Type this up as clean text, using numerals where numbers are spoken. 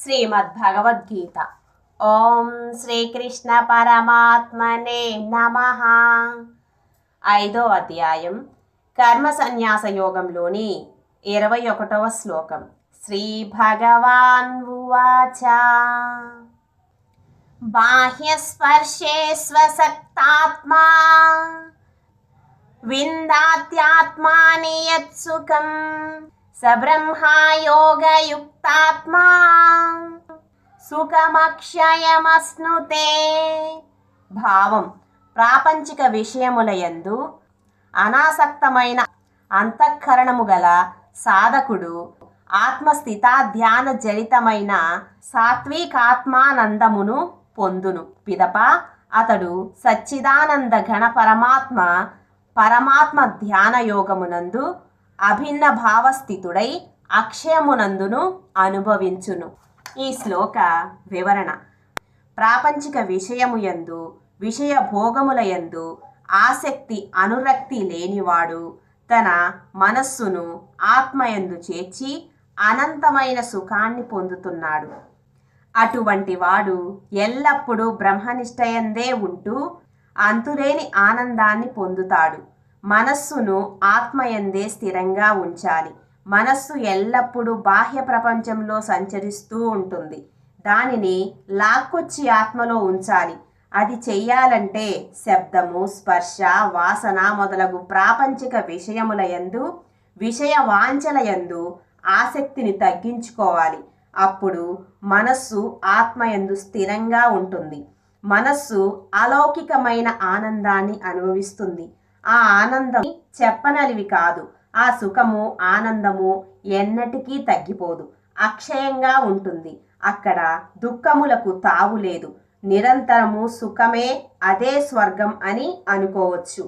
శ్రీమద్భగవద్గీత. ఓం శ్రీకృష్ణ పరమాత్మనే నమః. 5వ అధ్యాయం కర్మ సన్యాస యోగంలోని 21వ శ్లోకం. శ్రీ భగవాన్ ఉవాచ బాహ్యస్పర్శే స్వసక్తాత్మా విందాత్యాత్మాని యత్సుఖం సబ్రహ్మయోగయుక్తాత్మా సుఖమక్షయమశ్నుతే. భావం: ప్రాపంచిక విషయములయందు అనాసక్తమైన అంతఃకరణము గల సాధకుడు ఆత్మస్థితాధ్యాన జడితమైన సాత్వికాత్మానందమును పొందును. పిదప అతడు సచ్చిదానంద ఘన పరమాత్మ ధ్యాన యోగమునందు అభిన్న భావస్థితుడై అక్షయమునందును అనుభవించును. ఈ శ్లోక వివరణ: ప్రాపంచిక విషయముయందు విషయ భోగములయందు ఆసక్తి అనురక్తి లేనివాడు తన మనస్సును ఆత్మయందు చేర్చి అనంతమైన సుఖాన్ని పొందుతున్నాడు. అటువంటి వాడు ఎల్లప్పుడూ బ్రహ్మనిష్టయందే ఉంటూ అంతులేని ఆనందాన్ని పొందుతాడు. మనస్సును ఆత్మయందే స్థిరంగా ఉంచాలి. మనస్సు ఎల్లప్పుడూ బాహ్య ప్రపంచంలో సంచరిస్తూ ఉంటుంది. దానిని లాక్కొచ్చి ఆత్మలో ఉంచాలి. అది చెయ్యాలంటే శబ్దము, స్పర్శ, వాసన మొదలగు ప్రాపంచిక విషయములయందు విషయ వాంఛలయందు ఆసక్తిని తగ్గించుకోవాలి. అప్పుడు మనస్సు ఆత్మయందు స్థిరంగా ఉంటుంది. మనస్సు అలౌకికమైన ఆనందాన్ని అనుభవిస్తుంది. ఆ ఆనందం చెప్పనలివి కాదు. ఆ సుఖము, ఆనందము ఎన్నటికీ తగ్గిపోదు, అక్షయంగా ఉంటుంది. అక్కడ దుఃఖములకు తావు లేదు. నిరంతరము సుఖమే, అదే స్వర్గం అని అనుకోవచ్చు.